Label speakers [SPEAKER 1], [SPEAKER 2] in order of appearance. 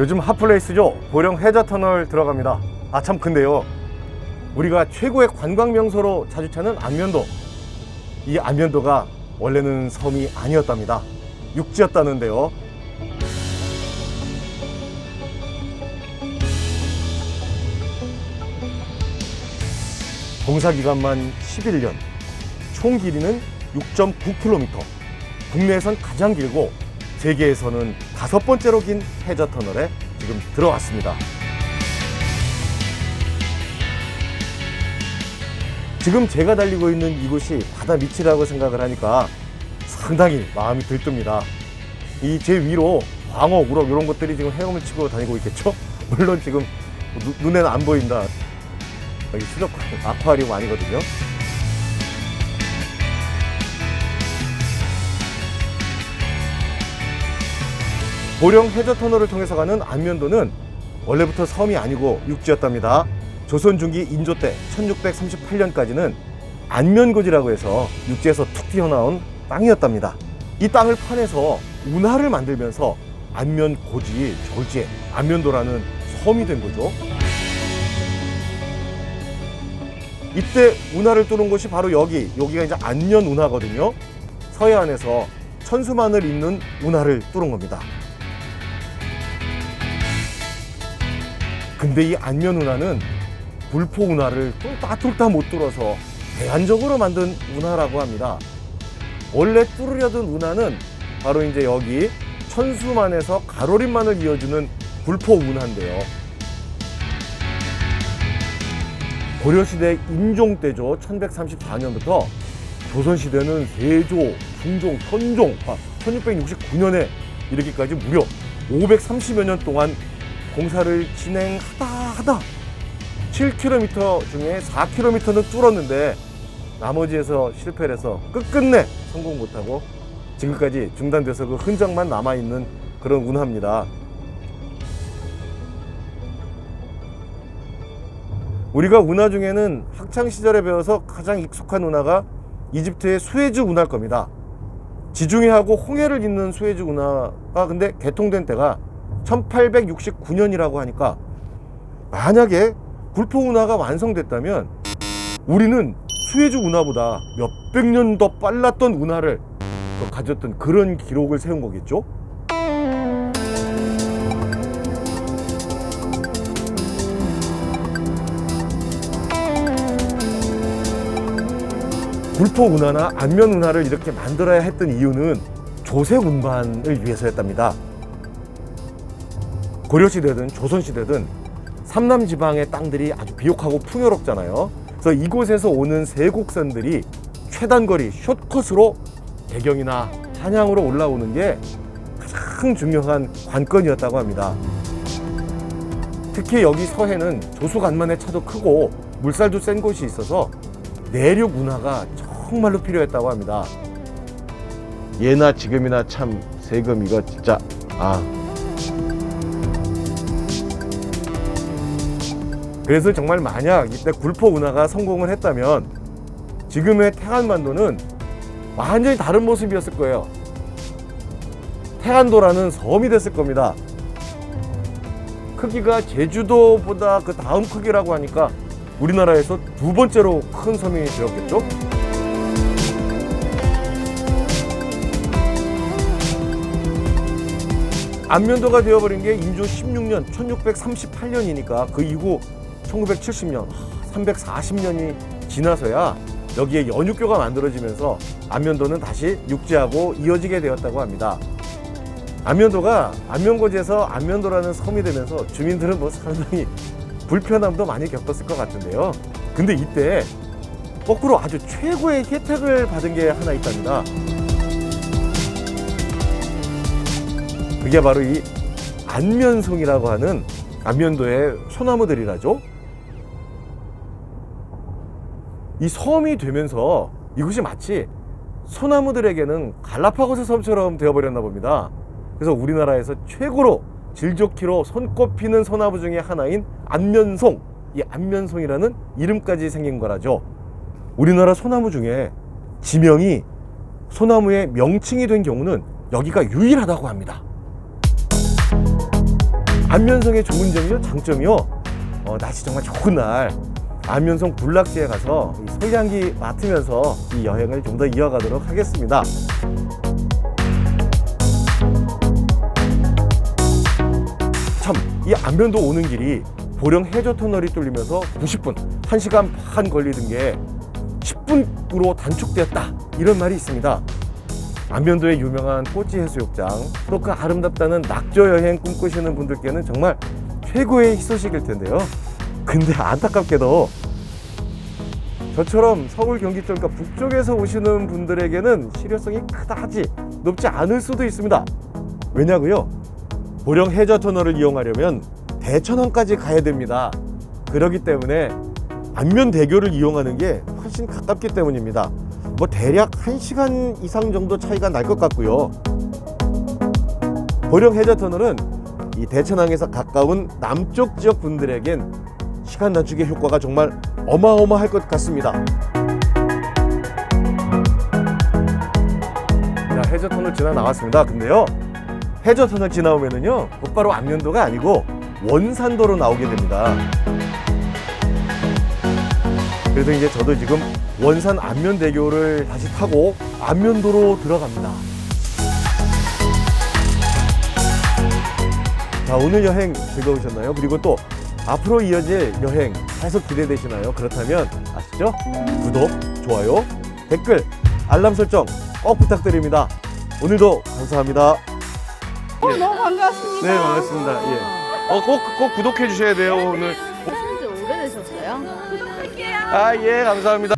[SPEAKER 1] 요즘 핫플레이스죠. 보령 해저터널 들어갑니다. 아 참, 근데요, 우리가 최고의 관광 명소로 자주 찾는 안면도, 이 안면도가 원래는 섬이 아니었답니다. 육지였다는데요. 공사 기간만 11년, 총 길이는 6.9km, 국내에선 가장 길고 세계에서는 5번째로 긴 해저터널에 지금 들어왔습니다. 지금 제가 달리고 있는 이곳이 바다 밑이라고 생각을 하니까 상당히 마음이 들뜹니다. 이 제 위로 광어, 우럭 이런 것들이 지금 헤엄을 치고 다니고 있겠죠? 물론 지금 눈에는 안 보인다. 여기 수족관, 아쿠아리움 아니거든요. 보령 해저터널을 통해서 가는 안면도는 원래부터 섬이 아니고 육지였답니다. 조선 중기 인조 때 1638년까지는 안면고지라고 해서 육지에서 툭 튀어나온 땅이었답니다. 이 땅을 파내서 운하를 만들면서 안면고지, 졸지에 안면도라는 섬이 된 거죠. 이때 운하를 뚫은 곳이 바로 여기가 이제 안면 운하거든요. 서해안에서 천수만을 잇는 운하를 뚫은 겁니다. 근데 이 안면 운하는 불포 운하를 뚫다 못 뚫어서 대안적으로 만든 운하라고 합니다. 원래 뚫으려던 운하는 바로 이제 여기 천수만에서 가로림만을 이어주는 불포 운하인데요. 고려시대 인종 때죠. 1134년부터 조선시대는 세조, 중종, 선종, 1669년에 이르기까지 무려 530여 년 동안 공사를 진행하다 7km 중에 4km는 뚫었는데 나머지에서 실패를 해서 끝끝내 성공 못하고 지금까지 중단돼서 그 흔적만 남아있는 그런 운하입니다. 우리가 운하 중에는 학창시절에 배워서 가장 익숙한 운하가 이집트의 수에즈 운하일 겁니다. 지중해하고 홍해를 잇는 수에즈 운하가 근데 개통된 때가 1869년이라고 하니까 만약에 불포 운하가 완성됐다면 우리는 수에즈 운하보다 몇백 년 더 빨랐던 운하를 가졌던 그런 기록을 세운 거겠죠? 불포 운하나 안면 운하를 이렇게 만들어야 했던 이유는 조세 운반을 위해서였답니다. 고려시대든 조선시대든 삼남 지방의 땅들이 아주 비옥하고 풍요롭잖아요. 그래서 이곳에서 오는 세곡선들이 최단거리 숏컷으로 대경이나 한양으로 올라오는 게 가장 중요한 관건이었다고 합니다. 특히 여기 서해는 조수간만의 차도 크고 물살도 센 곳이 있어서 내륙 운하가 정말로 필요했다고 합니다. 예나 지금이나 참 세금 이거 진짜 그래서 정말 만약 이때 굴포 운하가 성공을 했다면 지금의 태안만도는 완전히 다른 모습이었을 거예요. 태안도라는 섬이 됐을 겁니다. 크기가 제주도보다 그 다음 크기라고 하니까 우리나라에서 2번째로 큰 섬이 되었겠죠? 안면도가 되어버린 게 인조 16년 1638년이니까 그 이후 1970년 340년이 지나서야 여기에 연육교가 만들어지면서 안면도는 다시 육지하고 이어지게 되었다고 합니다. 안면도가 안면고지에서 안면도라는 섬이 되면서 주민들은 상당히 불편함도 많이 겪었을 것 같은데요. 근데 이때 거꾸로 아주 최고의 혜택을 받은 게 하나 있답니다. 그게 바로 이 안면송이라고 하는 안면도의 소나무들이라죠. 이 섬이 되면서 이곳이 마치 소나무들에게는 갈라파고스 섬처럼 되어버렸나 봅니다. 그래서 우리나라에서 최고로 질 좋기로 손꼽히는 소나무 중에 하나인 안면송, 이 안면송이라는 이름까지 생긴 거라죠. 우리나라 소나무 중에 지명이 소나무의 명칭이 된 경우는 여기가 유일하다고 합니다. 안면성의 좋은 점이요, 장점이요. 날씨 정말 좋은 날 안면성 군락지에 가서 이 솔향기 맡으면서 이 여행을 좀 더 이어가도록 하겠습니다. 참, 이 안면도 오는 길이 보령 해저 터널이 뚫리면서 90분, 1시간 반 걸리던 게 10분으로 단축되었다, 이런 말이 있습니다. 안면도의 유명한 꼬치 해수욕장, 또 그 아름답다는 낙조 여행 꿈꾸시는 분들께는 정말 최고의 희소식일 텐데요. 근데 안타깝게도 저처럼 서울 경기권 북쪽에서 오시는 분들에게는 실효성이 그다지 높지 않을 수도 있습니다. 왜냐고요? 보령 해저 터널을 이용하려면 대천항까지 가야 됩니다. 그렇기 때문에 안면대교를 이용하는 게 훨씬 가깝기 때문입니다. 뭐 대략 1시간 이상 정도 차이가 날 것 같고요. 보령 해저 터널은 이 대천항에서 가까운 남쪽 지역 분들에겐 시간 단축의 효과가 정말 어마어마할 것 같습니다. 자, 해저 터널 지나 나왔습니다. 근데요, 해저 터널 지나오면은요, 곧바로 안면도가 아니고 원산도로 나오게 됩니다. 그래서 이제 저도 지금 원산 안면대교를 다시 타고 안면도로 들어갑니다. 자, 오늘 여행 즐거우셨나요? 그리고 또 앞으로 이어질 여행 계속 기대되시나요? 그렇다면 아시죠? 구독, 좋아요, 댓글, 알람 설정 꼭 부탁드립니다. 오늘도 감사합니다.
[SPEAKER 2] 너무 반갑습니다.
[SPEAKER 1] 네, 반갑습니다. 예. 꼭 구독해 주셔야 돼요, 오늘.
[SPEAKER 2] 하신 지 오래되셨어요? 구독할게요.
[SPEAKER 1] 아, 예, 감사합니다.